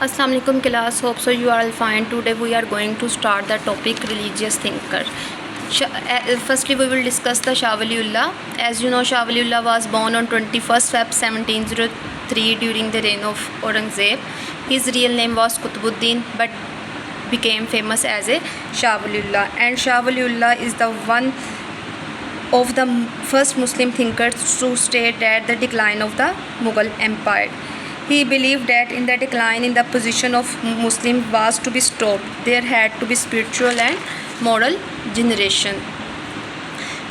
Assalamu alaikum class. Hope so you are all fine. Today we are going to start the topic religious thinker. Firstly we will discuss the Shah Waliullah. As you know, Shah Waliullah was born on 21st Feb 1703 during the reign of Aurangzeb. His real name was Qutbuddin but became famous as a Shah Waliullah, and Shah Waliullah is the one of the first Muslim thinkers to state that the decline of the Mughal Empire. He believed that in the decline in the position of Muslim was to be stopped. There had to be spiritual and moral generation.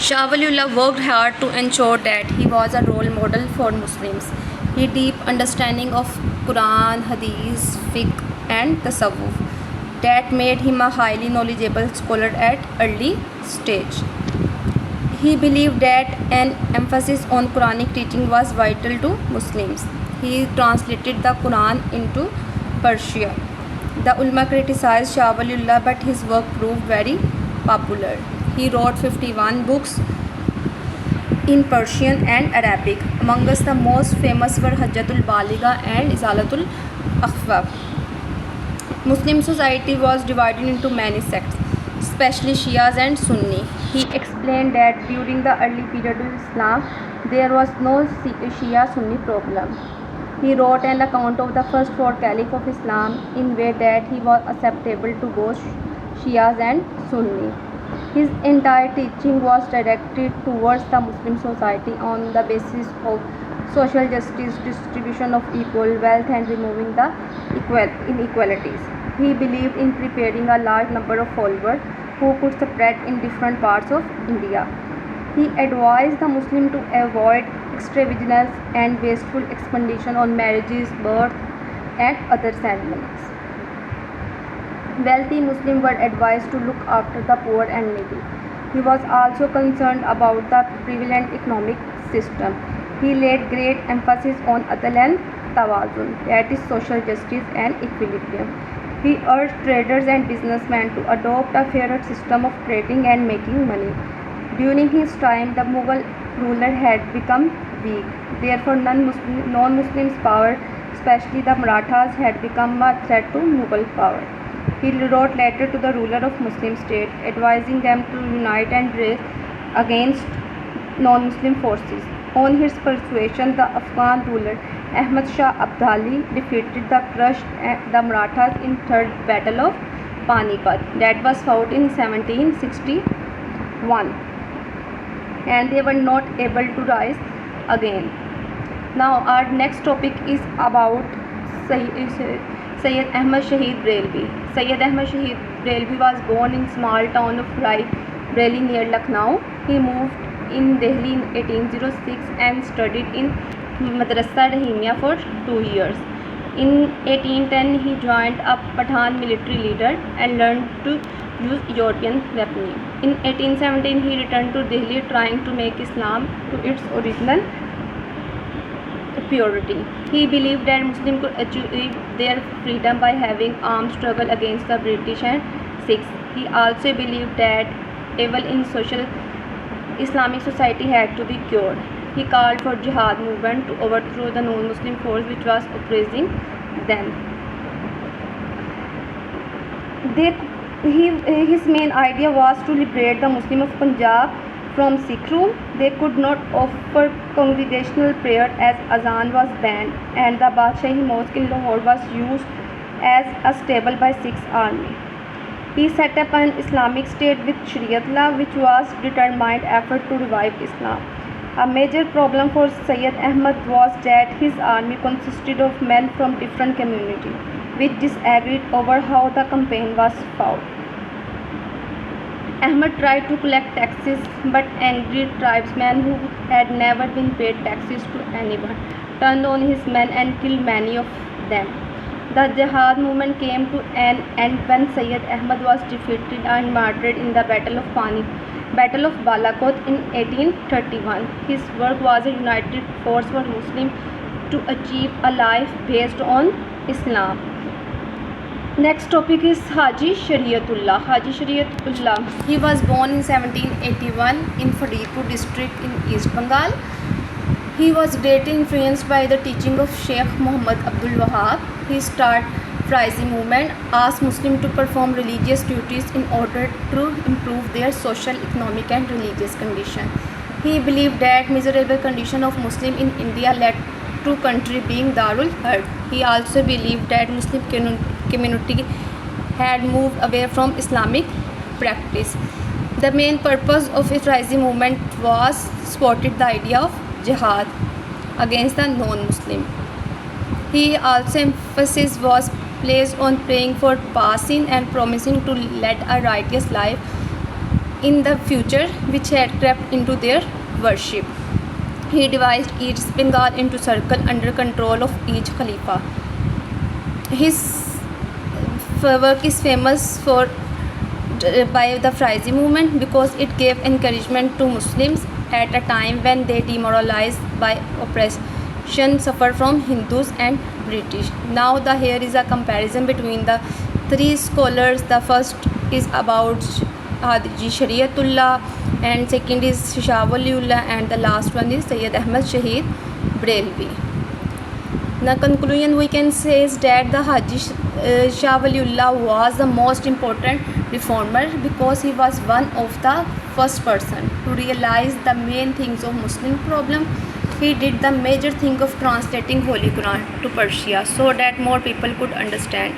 Shah Waliullah worked hard to ensure that he was a role model for Muslims. His deep understanding of Quran, Hadith, Fiqh and Tasawwuf that made him a highly knowledgeable scholar at early stage. He believed that an emphasis on Quranic teaching was vital to Muslims. He translated the Quran into Persian. The ulama criticized Shah Waliullah, but his work proved very popular. He wrote 51 books in Persian and Arabic. Amongst the most famous were Hajjatul Baligha and Izalatul Akhwaf. Muslim society was divided into many sects, especially Shias and Sunni. He explained that during the early period of Islam, there was no Shia-Sunni problem. He wrote an account of the first four caliphs of Islam in a way that he was acceptable to both Shias and Sunni. His entire teaching was directed towards the Muslim society on the basis of social justice, distribution of equal wealth and removing the inequalities. He believed in preparing a large number of followers who could spread in different parts of India. He advised the Muslim to avoid extravagance and wasteful expenditure on marriages, birth and other ceremonies. Wealthy Muslims were advised to look after the poor and needy. He was also concerned about the prevalent economic system. He laid great emphasis on adl and tawazun, that is social justice and equilibrium. He urged traders and businessmen to adopt a fairer system of trading and making money. During his time, the Mughal ruler had become weak. Therefore, non-Muslims' power, especially the Marathas, had become a threat to Mughal power. He wrote letters to the ruler of Muslim state, advising them to unite and race against non-Muslim forces. On his persuasion, the Afghan ruler Ahmad Shah Abdali defeated the crushed the Marathas in Third Battle of Panipat that was fought in 1761. And they were not able to rise again. Now our next topic is about Sayyid Ahmad Shahid Brelvi. Sayyid Ahmad Shahid Brelvi was born in small town of Rai Breli near Lucknow. He moved in Delhi in 1806 and studied in Madrasa Rahimia for 2 years. In 1810 he joined a Pathan military leader and learned to use European weaponry. In 1817 he returned to Delhi trying to make Islam to its original purity. He believed that Muslims could achieve their freedom by having armed struggle against the British and Sikhs. He also believed that evil in social Islamic society had to be cured. He called for jihad movement to overthrow the non-Muslim force which was oppressing them. His main idea was to liberate the Muslim of Punjab from Sikh rule. They could not offer congregational prayer as azan was banned, and the Badshahi Mosque in Lahore was used as a stable by Sikhs army. He set up an Islamic state with Shariat law, which was determined effort to revive Islam. A major problem for Sayyid Ahmad was that his army consisted of men from different communities, which disagreed over how the campaign was fought. Ahmad tried to collect taxes, but angry tribesmen who had never been paid taxes to anyone turned on his men and killed many of them. The jihad movement came to an end when Sayyid Ahmad was defeated and martyred in the Battle of Balakot in 1831. His work was a united force for Muslims to achieve a life based on Islam. Next topic is Haji Shariatullah. Haji Shariatullah. He was born in 1781 in Faridpur district in East Bengal. He was greatly influenced by the teaching of Sheikh Muhammad Abdul Wahab. He started uprising movement asked Muslims to perform religious duties in order to improve their social, economic and religious condition. He believed that miserable condition of Muslim in India led to country being Darul Harb. He also believed that Muslim community had moved away from Islamic practice. The main purpose of uprising movement was supported the idea of jihad against the non-Muslim. He also emphasis was placed on praying for passing and promising to lead a righteous life in the future, which had crept into their worship. He divided East Bengal into circles under control of each Khalifa. His work is famous by the uprising movement because it gave encouragement to Muslims at a time when they demoralized by oppression suffered from Hindus and British. Now here is a comparison between the three scholars. The first is about Haji Shariatullah, and second is Shah Waliullah, and the last one is Sayyid Ahmad Shahid Brelvi. The conclusion we can say is that the Haji Shah Waliullah was the most important reformer because he was one of the first person to realize the main things of Muslim problem. He did the major thing of translating Holy Quran to Persia so that more people could understand.